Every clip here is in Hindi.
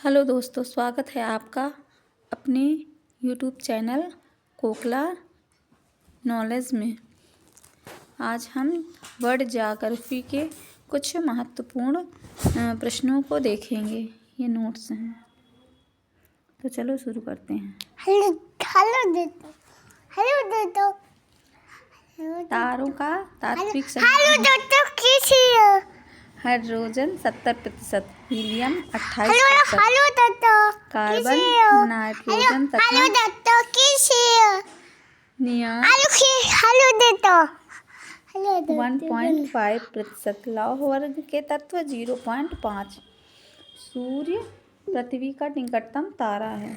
हेलो दोस्तों, स्वागत है आपका अपने यूट्यूब चैनल कोकला नॉलेज में। आज हम वर्ड ज्योग्राफी के कुछ महत्वपूर्ण प्रश्नों को देखेंगे। ये नोट्स हैं, तो चलो शुरू करते हैं। हेलो तारों का तात्विक हाइड्रोजन 70%, हीलियम 28%, कार्बन, नाइट्रोजन तथा नियॉन 1.5%, लौह वर्ग के तत्व 0.5। सूर्य पृथ्वी का निकटतम तारा है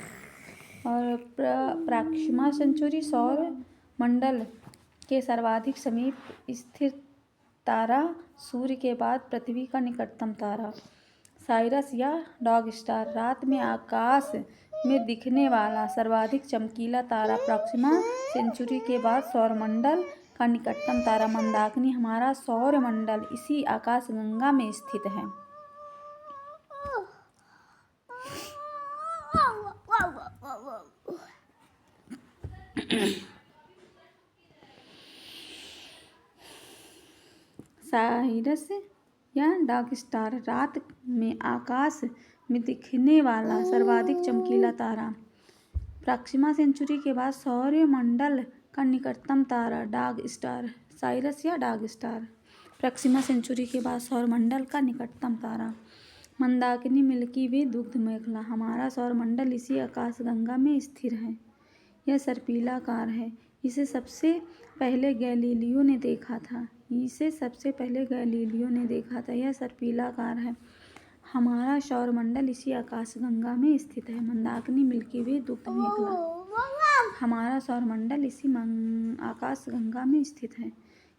और प्रॉक्सिमा सेंचुरी सौर मंडल के सर्वाधिक समीप स्थित तारा, सूर्य के बाद पृथ्वी का निकटतम तारा। साइरस या डॉग स्टार, रात में आकाश में दिखने वाला सर्वाधिक चमकीला तारा, प्रॉक्सिमा सेंचुरी के बाद सौरमंडल का निकटतम तारा। मंदाकिनी, हमारा सौरमंडल इसी आकाशगंगा में स्थित है। साइरस या डॉग स्टार, रात में आकाश में दिखने वाला सर्वाधिक चमकीला तारा, प्रॉक्सिमा सेंचुरी के बाद सौरमंडल का निकटतम तारा, डॉग स्टार। साइरस या डॉग स्टार, प्रॉक्सिमा सेंचुरी के बाद सौरमंडल का निकटतम तारा। मंदाकिनी, मिल्की वे, दुग्ध मेखला, हमारा सौरमंडल इसी आकाशगंगा में स्थिर है। यह सर्पिलाकार है। इसे सबसे पहले गैलीलियो ने देखा था। यह सर्पिलाकार है। हमारा सौरमंडल इसी आकाशगंगा में स्थित है। मंदाकिनी, मिल्की वे, दुग्ध मेखला, हमारा सौरमंडल इसी आकाशगंगा में स्थित है।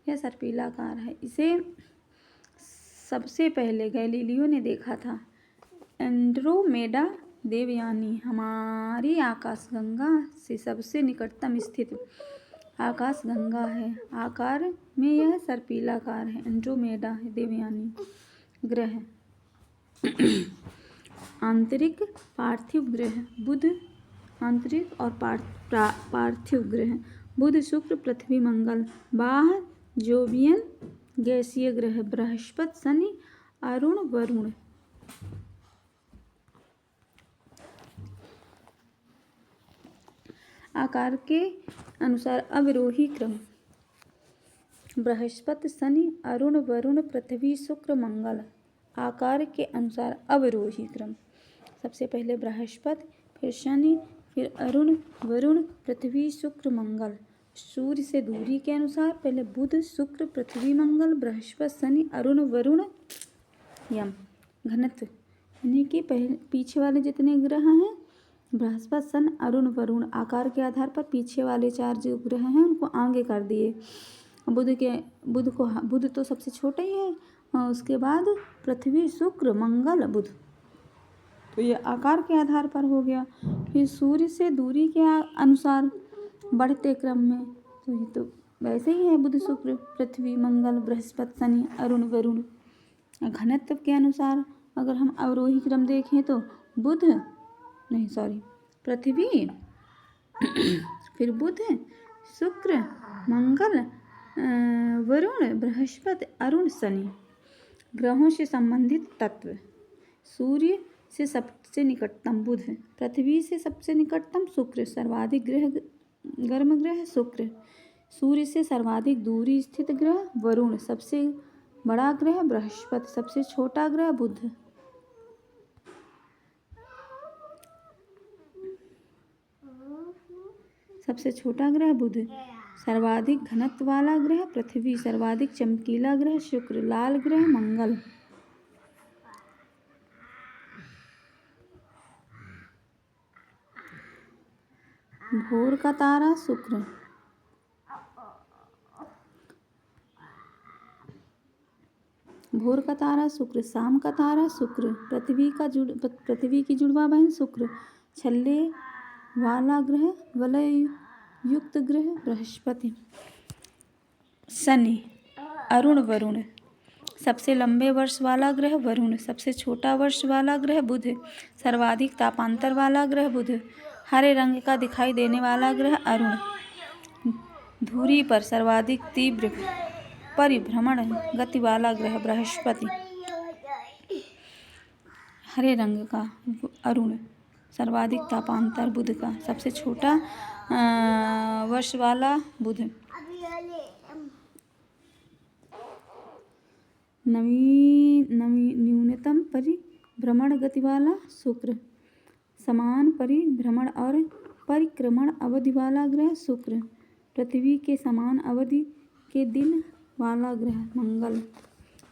यह सर्पिलाकार है। इसे सबसे पहले गैलीलियो ने देखा था। एंड्रोमेडा देवयानी, हमारी आकाशगंगा से सबसे निकटतम स्थित आकाशगंगा है। आकार में यह सर्पिलाकार है। एंड्रोमेडा देवयानी ग्रह। आंतरिक पार्थिव ग्रह बुध, आंतरिक और पार्थिव ग्रह बुध, शुक्र, पृथ्वी, मंगल। बाह्य जोवियन गैसीय ग्रह बृहस्पति, शनि, अरुण, वरुण। आकार के अनुसार अवरोही क्रम: बृहस्पति, शनि, अरुण, वरुण, पृथ्वी, शुक्र, मंगल। आकार के अनुसार अवरोही क्रम: सबसे पहले बृहस्पति, फिर शनि, फिर अरुण, वरुण, पृथ्वी, शुक्र, मंगल। सूर्य से दूरी के अनुसार पहले बुध, शुक्र, पृथ्वी, मंगल, बृहस्पति, शनि, अरुण, वरुण, यम। घनत्व यानी कि पीछे वाले जितने ग्रह हैं, बृहस्पति, शनि, अरुण, वरुण, आकार के आधार पर पीछे वाले 4 जो ग्रह हैं उनको आगे कर दिए। बुध तो सबसे छोटा ही है, और उसके बाद पृथ्वी, शुक्र, मंगल, बुध, तो ये आकार के आधार पर हो गया। फिर सूर्य से दूरी के अनुसार बढ़ते क्रम में, तो ये तो वैसे ही है, बुध, शुक्र, पृथ्वी, मंगल, बृहस्पति, शनि, अरुण, वरुण। घनत्व के अनुसार अगर हम अवरोही क्रम देखें तो पृथ्वी, फिर बुध, शुक्र, मंगल, वरुण, बृहस्पति, अरुण, शनि। ग्रहों से संबंधित तत्व: सूर्य से सबसे निकटतम बुध, पृथ्वी से सबसे निकटतम शुक्र, सर्वाधिक गर्म ग्रह शुक्र। सूर्य से सर्वाधिक दूरी स्थित ग्रह वरुण, सबसे बड़ा ग्रह बृहस्पति, सबसे छोटा ग्रह बुध। सबसे छोटा ग्रह बुध, सर्वाधिक घनत्व वाला ग्रह पृथ्वी, सर्वाधिक चमकीला ग्रह शुक्र, लाल ग्रह मंगल। भोर का तारा शुक्र, भोर का तारा शुक्र, शाम का तारा शुक्र, पृथ्वी की जुड़वा बहन शुक्र, छल्ले वाला ग्रह, वलय युक्त ग्रह बृहस्पति। शनि, अरुण, वरुण, सबसे लंबे वर्ष वाला ग्रह वरुण, सबसे छोटा वर्ष वाला ग्रह बुध, सर्वाधिक तापांतर वाला ग्रह बुध, हरे रंग का दिखाई देने वाला ग्रह अरुण, धुरी पर सर्वाधिक तीव्र परिभ्रमण गति वाला ग्रह बृहस्पति, हरे रंग का अरुण, सर्वाधिक तापांतर बुध का, सबसे छोटा वर्ष वाला बुध, न्यूनतम परिभ्रमण गति वाला शुक्र, समान परिभ्रमण और परिक्रमण अवधि वाला ग्रह शुक्र, पृथ्वी के समान अवधि के दिन वाला ग्रह मंगल,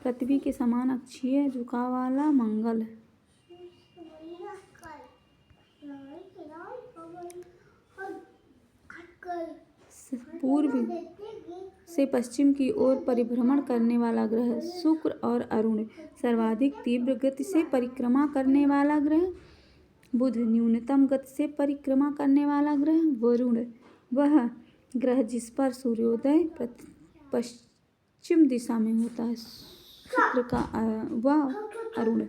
पृथ्वी के समान अक्षीय झुकाव वाला मंगल, पूर्व से पश्चिम की ओर परिभ्रमण करने वाला ग्रह शुक्र और अरुण, सर्वाधिक तीव्र गति से परिक्रमा करने वाला ग्रह बुध, न्यूनतम गति से परिक्रमा करने वाला ग्रह वरुण, वह ग्रह जिस पर सूर्योदय पश्चिम दिशा में होता है, शुक्र व अरुण,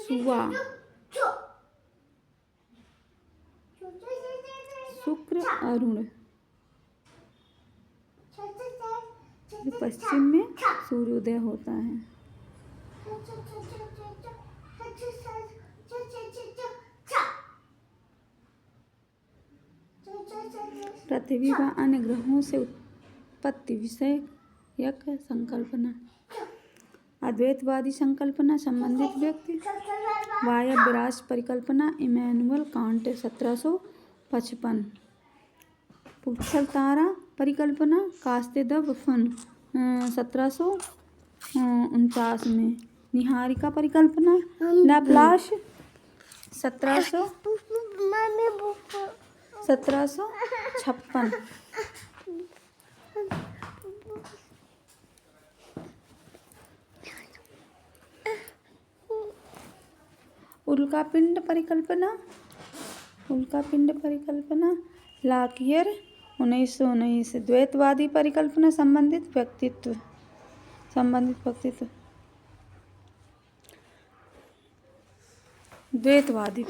सुवा, शुक्र अरुण, पश्चिम में सूर्योदय होता है। पृथ्वी व अन्य ग्रहों से उत्पत्ति विषयक संकल्पना, अद्वैतवादी संकल्पना, संबंधित व्यक्ति, वायव्य राष्ट्र परिकल्पना, इमैनुअल कांट 1755, पुच्छल तारा परिकल्पना, कास्तेदव फन 1749 में, निहारिका परिकल्पना, लाप्लास 1756, उल्कापिंड परिकल्पना, लाकियर 1919, द्वैतवादी परिकल्पना, संबंधित व्यक्तित्व, द्वैतवादी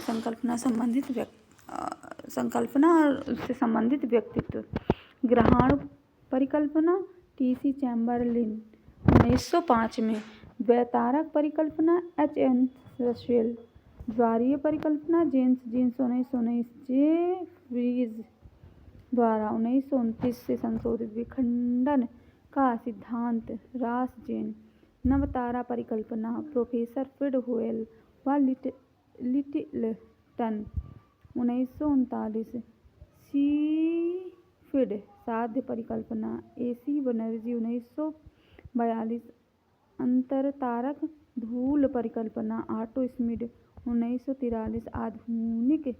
संकल्पना और उससे संबंधित व्यक्तित्व, ग्रहाणु परिकल्पना, टीसी चैम्बरलिन 1905 में, द्वैतारक परिकल्पना, एच.एन. रसेल, ज्वारीय परिकल्पना, जेम्स जीन्स 1919, जे. फ्रीज द्वारा 1929 से संशोधित, विखंडन का सिद्धांत, रॉस जेन, नवतारा परिकल्पना, प्रोफेसर फ्रिड होयल व लिटिलटन 1939, सी.फिड, साध्य परिकल्पना, ए.सी. बनर्जी 1942, अंतरतारक धूल परिकल्पना, ऑटो स्मिड 1943, आधुनिक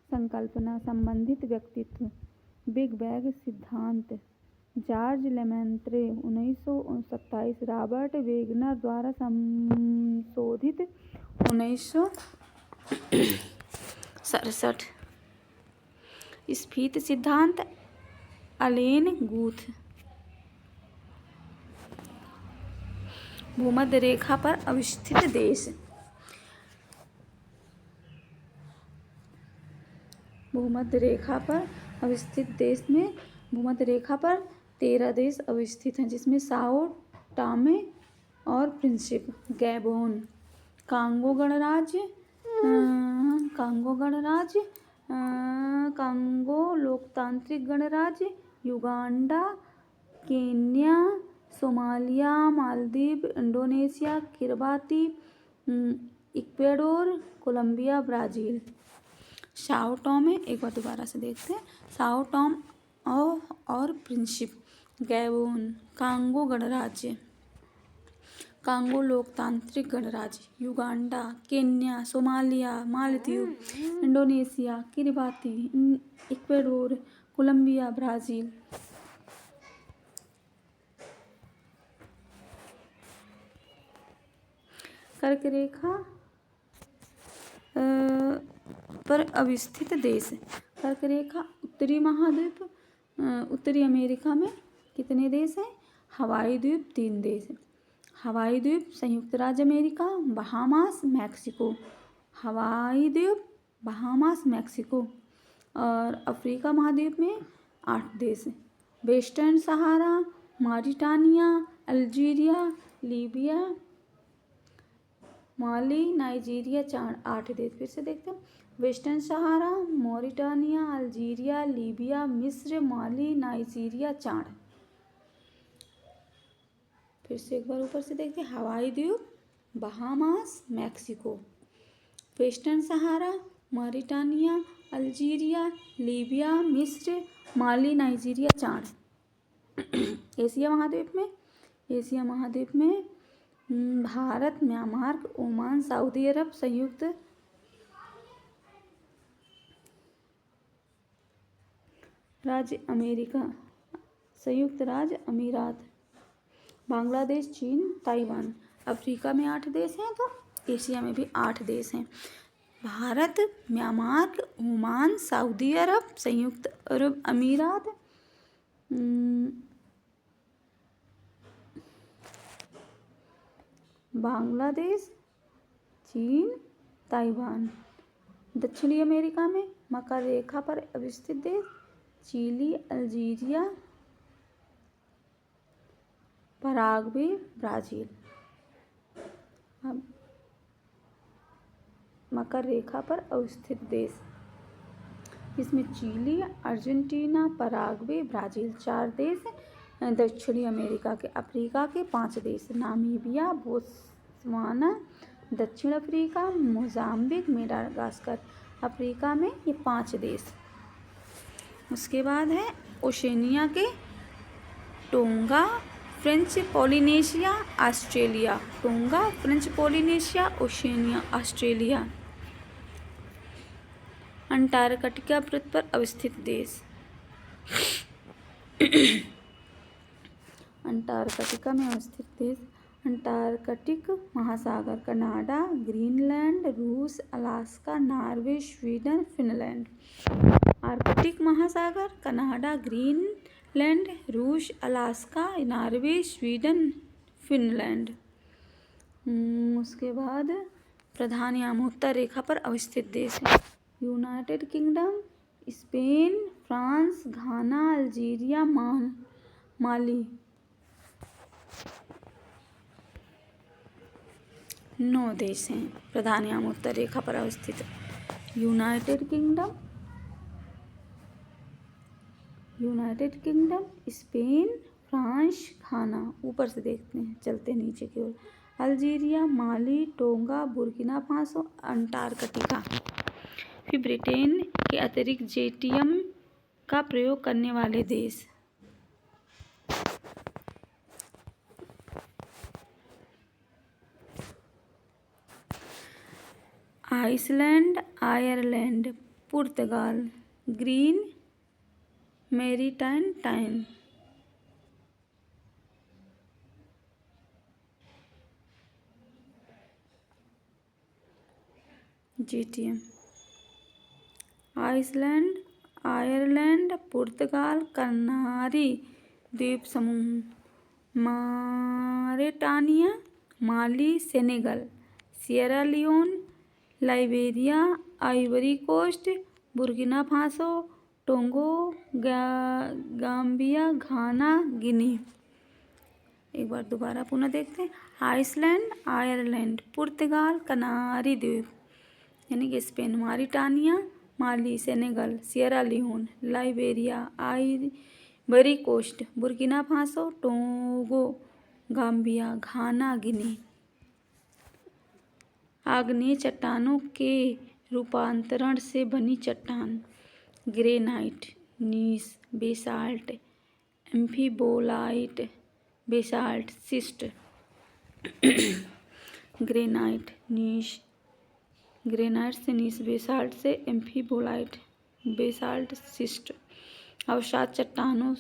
संकल्पना, संबंधित व्यक्तित्व, बिग बैंग सिद्धांत, जॉर्ज लेमैत्रे 1927, रॉबर्ट वेगनर द्वारा संशोधित 1967, स्फीत सिद्धांत, अलेन गूथ, भूमध्य रेखा पर अवस्थित देश, भूमध्य रेखा पर अवस्थित देश में भूमध्य रेखा पर 13 देश अवस्थित हैं, जिसमें साओ टॉमे और प्रिंसिप, गैबोन, कांगो गणराज्य, कांगो लोकतांत्रिक गणराज्य, Uganda, Kenya, Somalia, Maldives, Indonesia, Kiribati, Ecuador, Colombia, Brazil. Sao Tome, एक बार दोबारा से देखते हैं, साओ टॉम और प्रिंसिप, गैबोन, कांगो गणराज्य, कांगो लोकतांत्रिक गणराज्य, Uganda, Kenya, Somalia, Maldives, Indonesia, Kiribati, Ecuador, Colombia, Brazil. कर्क रेखा पर अवस्थित देश, कर्क रेखा। उत्तरी महाद्वीप, उत्तरी अमेरिका में कितने देश हैं? हवाई द्वीप 3 देश हैं। हवाई द्वीप संयुक्त राज्य अमेरिका, बहामास, मैक्सिको। हवाई द्वीप, बहामास, मैक्सिको। और अफ्रीका महाद्वीप में 8 देश हैं। वेस्टर्न सहारा, मॉरिटानिया, अल्जीरिया, लीबिया, माली, नाइजीरिया, 8 देश। फिर से देखते हैं। वेस्टर्न सहारा, मॉरिटानिया, अल्जीरिया, लीबिया, मिस्र, माली, नाइजीरिया, 4। फिर से एक बार ऊपर से देखते हैं। हवाई द्वीप, बहामास, मैक्सिको। वेस्टर्न सहारा, मॉरिटानिया, अल्जीरिया, लीबिया, मिस्र, माली, नाइजीरिया, 4। एशिया महाद्वीप में भारत, म्यांमार, ओमान, सऊदी अरब, संयुक्त राज्य अमेरिका, संयुक्त राज्य अमीरात, बांग्लादेश, चीन, ताइवान। अफ्रीका में 8 देश हैं तो एशिया में भी 8 देश हैं। भारत, म्यांमार, ओमान, सऊदी अरब, संयुक्त अरब अमीरात, बांग्लादेश, चीन, ताइवान। दक्षिणी अमेरिका में मकर रेखा पर अवस्थित देश चिली, अल्जीरिया, पराग्वे, ब्राज़ील। अब मकर रेखा पर अवस्थित देश, इसमें चिली, अर्जेंटीना, पराग्वे, ब्राज़ील 4 देश हैं दक्षिणी अमेरिका के। अफ्रीका के 5 देश, नामीबिया, बोत्सवाना, दक्षिण अफ्रीका, मोजाम्बिक, मेडागास्कर। अफ्रीका में ये 5 देश। उसके बाद है ओशेनिया के tonga, French Polynesia, Australia. Tonga, French Polynesia, Oceania, Australia. Antarctica वृत्त पर अवस्थित देश, अंटार्कटिका में अवस्थित देश। अंटार्कटिक महासागर, कनाडा, ग्रीनलैंड, रूस, Alaska, Norway, Sweden, Finland. Arctic महासागर, कनाडा, ग्रीनलैंड, रूस, अलास्का, नॉर्वे, स्वीडन, फिनलैंड। उसके बाद प्रधान यामोत्तर रेखा पर अवस्थित देश है यूनाइटेड किंगडम, स्पेन, फ्रांस, घाना, अल्जीरिया, माली। 9 देश हैं प्रधान यामोत्तर रेखा पर अवस्थित। यूनाइटेड किंगडम, स्पेन, फ्रांस, घाना। ऊपर से देखते हैं, चलते नीचे की ओर। अल्जीरिया, माली, टोंगा, बुर्किना फासो, अंटार्कटिका। फिर ब्रिटेन के अतिरिक्त जेटीएम का प्रयोग करने वाले देश, आइसलैंड, आयरलैंड, पुर्तगाल, ग्रीन मैरीटाइम टाइम। जेटीएम, आइसलैंड, आयरलैंड, पुर्तगाल, कनारी द्वीप समूह, Mauritania, Mali, Senegal, Sierra Leone, Liberia, Ivory Coast, Burkina Faso, Togo, Gambia, Ghana, Guinea. एक बार दोबारा पुनः देखते हैं। आइसलैंड, आयरलैंड, पुर्तगाल, कनारी द्वीप यानी कि Spain, Mauritania, Mali, Senegal, Sierra Leone, Liberia, Ivory Coast, Burkina Faso, Togo, Gambia, Ghana, Guinea. आग्नेय चट्टानों के रूपांतरण से बनी चट्टान, granite, gneiss, basalt, amphibolite, basalt, schist. Granite से नीस, बेसाल्ट से एम्फीबोलाइट, बेसाल्ट, सिस्ट। अवसाद चट्टानों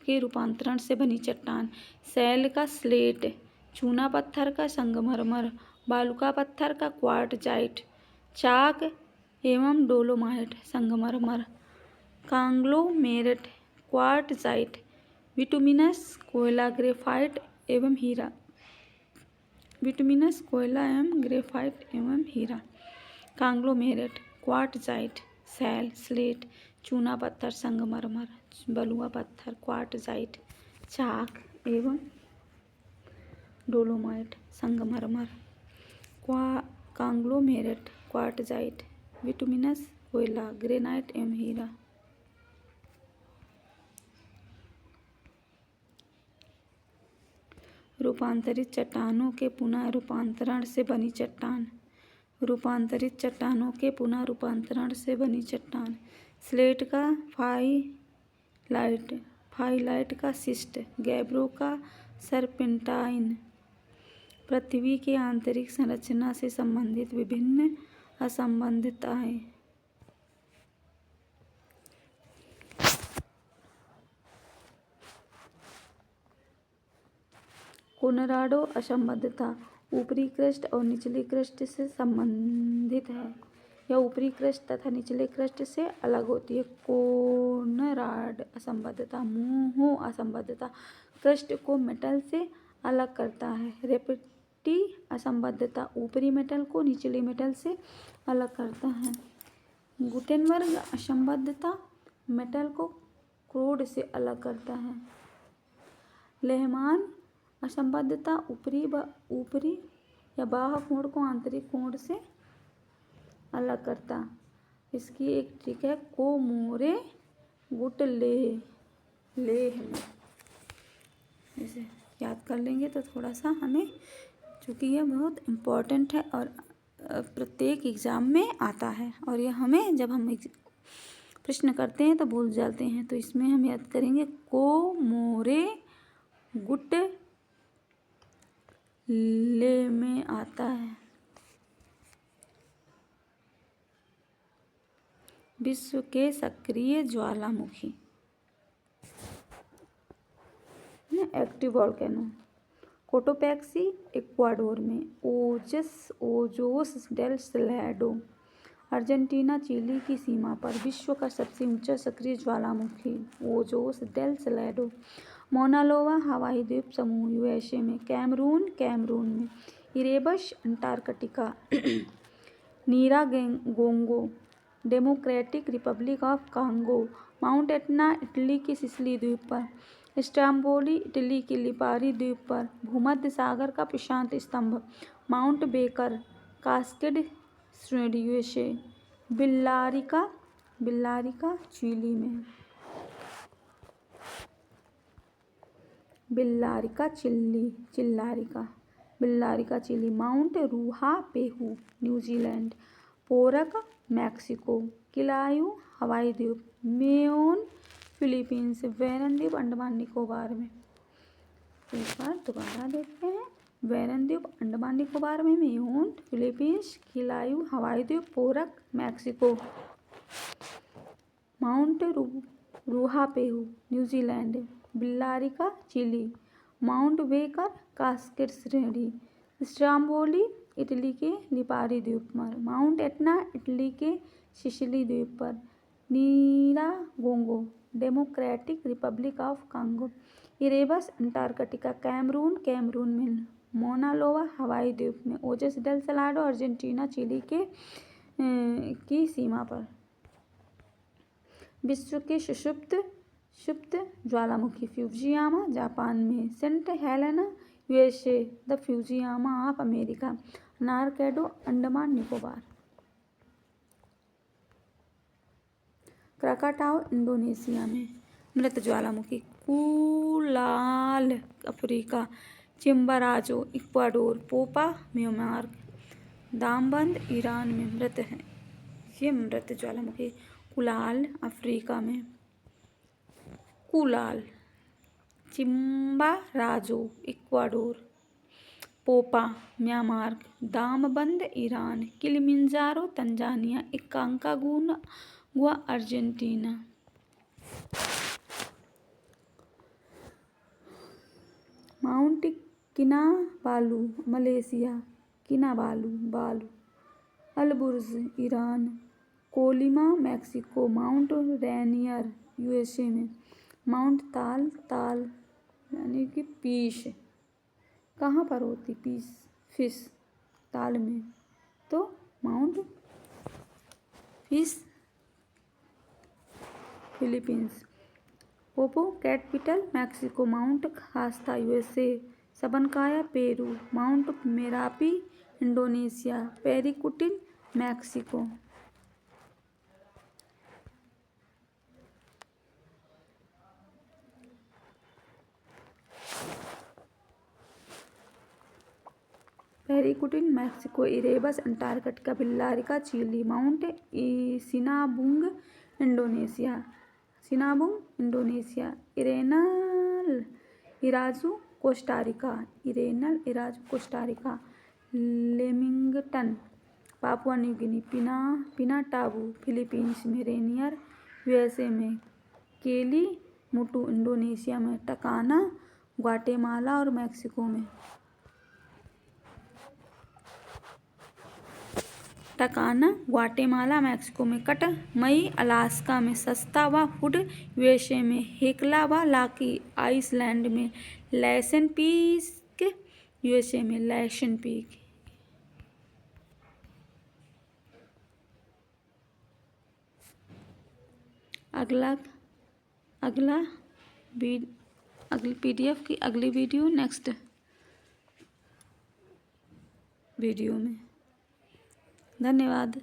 के रूपांतरण से बनी चट्टान, सैल का स्लेट, चूना पत्थर का संगमरमर, बालुका पत्थर का क्वार्टजाइट, चाक एवं डोलोमाइट, संगमरमर। कांग्लोमेरेट, क्वार्टजाइट, बिटुमिनस, कोयला, ग्रेफाइट एवं हीरा। बिटुमिनस, कोयला एवं ग्रेफाइट एवं हीरा। कांग्लोमेरेट, क्वार्टजाइट, सैल, स्लेट, चूना पत्थर, संगमरमर, बलुआ पत्थर, क्वार्टजाइट, चाक एवं डोलोमाइट, संगमरमर। कांग्लोमेरेट, क्वार्टजाइट, बिटुमिनस, कोयला, ग्रेनाइट एवं हीरा। रूपांतरित चट्टानों के पुनः रूपांतरण से बनी चट्टान। रूपांतरित चट्टानों के पुनः रूपांतरण से बनी चट्टान। स्लेट का फाइलाइट का सिस्ट, गैब्रो का सरपेंटाइन। पृथ्वी की आंतरिक संरचना से संबंधित विभिन्न असंबद्धताएं। कोलोराडो असंबद्धता ऊपरी क्रस्ट और निचली क्रस्ट से संबंधित है। यह ऊपरी क्रस्ट तथा निचले क्रस्ट से अलग होती है। कोलोराड असंबद्धता मोहो असंबद्धता क्रस्ट को मेटल से अलग करता है। रेपेटी असंबद्धता ऊपरी मेटल को निचले मेटल से अलग करता है। गुटेनबर्ग असंबद्धता मेटल को क्रोड से अलग करता है। लेहमान असंबद्धता ऊपरी या बाह्य कोण को आंतरिक कोण से अलग करता। इसकी एक ट्रिक है कोमोरे गुट लेह में। इसे याद कर लेंगे तो थोड़ा सा हमें, चूँकि यह बहुत इम्पोर्टेंट है और प्रत्येक एग्ज़ाम में आता है और यह हमें जब हम प्रश्न करते हैं तो भूल जाते हैं, तो इसमें हम याद करेंगे कोमोरे गुट ले में आता है। विश्व के सक्रिय ज्वालामुखी एक्टिव वोल्केनो। कोटोपैक्सी इक्वाडोर में। Ojos del Salado Argentina Chile की सीमा पर। विश्व का सबसे ऊंचा सक्रिय ज्वालामुखी ओजोस डेल सैलाडो। मौना लोआ हवाई द्वीप समूह यूएसए में। कैमरून में। Erebus Antarctica. Nyiragongo Democratic Republic of Congo. Mount Etna Italy की सिसिली द्वीप पर। स्ट्राम्बोली इटली की लिपारी द्वीप पर। भूमध्य सागर का प्रशांत स्तंभ माउंट बेकर कास्केड श्रेणी यूएसए। बिल्लारिका चिली में। Villarrica Chile. Mount Ruapehu New Zealand. पोरक मैक्सिको। किलायू हवाई द्वीप। Mayon Philippines. वैरन द्वीप अंडमान निकोबार में। एक बार दोबारा देखते हैं। वैरन द्वीप अंडमान निकोबार में। Mayon Philippines. किलायू हवाई द्वीप। पोरक Mexico. Mount Ruapehu New Zealand. Villarrica Chile. Mount Baker Cascade श्रेणी। स्ट्राम्बोली इटली के लिपारी द्वीप पर। माउंट एटना इटली के सिसिली द्वीप पर। Nyiragongo Democratic Republic of Congo. Erebus Antarctica Cameroon में। मौना लोआ हवाई द्वीप में। Ojos del Salado Argentina Chile की सीमा पर। विश्व के सुषुप्त ज्वालामुखी फ्यूजियामा जापान में। Saint Helena USA. The Fujiyama of America. नारकेडो अंडमान निकोबार। क्राकाटाओ इंडोनेशिया में। मृत ज्वालामुखी कुलाल Africa. चिम्बाराजो Ecuador. Popa Myanmar. Damavand Iran में मृत है। ये मृत ज्वालामुखी कुलाल अफ्रीका में। Kulal. Chimborazo Ecuador. Popa Myanmar. Damavand Iran. Kilimanjaro Tanzania. Aconcagua Argentina. Mount Kinabalu Malaysia. Kinabalu. Alborz Iran. Colima Mexico, Mount Rainier USA में, माउंट ताल, ताल यानी कि पीस कहाँ पर होती, पीस फिश ताल में, तो माउंट फिश फिलीपींस। पोपो कैपिटल Mexico, Mount Shasta USA, Sabancaya Peru, Mount Merapi Indonesia, Paricutin Mexico. Paricutin Mexico, Erebus Antarctica, Villarrica Chile, Mount Sinabung Indonesia, Sinabung Indonesia, Arenal Irazu Costa Rica, Arenal Irazu Costa Rica, Lamington Papua New Guinea, Pinatubo Philippines में, रेनियर यूएसए में, केली मुटू इंडोनेशिया में, टकाना ग्वाटेमाला और मैक्सिको में, टकाना ग्वाटेमाला मैक्सिको में, कटमई अलास्का में, सस्ता व हुड यूएसए में, हेक्ला व लाकी आइसलैंड में, लैसन पीक यूएसए में, लैसन पीक। अगली पीडीएफ की अगली वीडियो नेक्स्ट वीडियो में। धन्यवाद।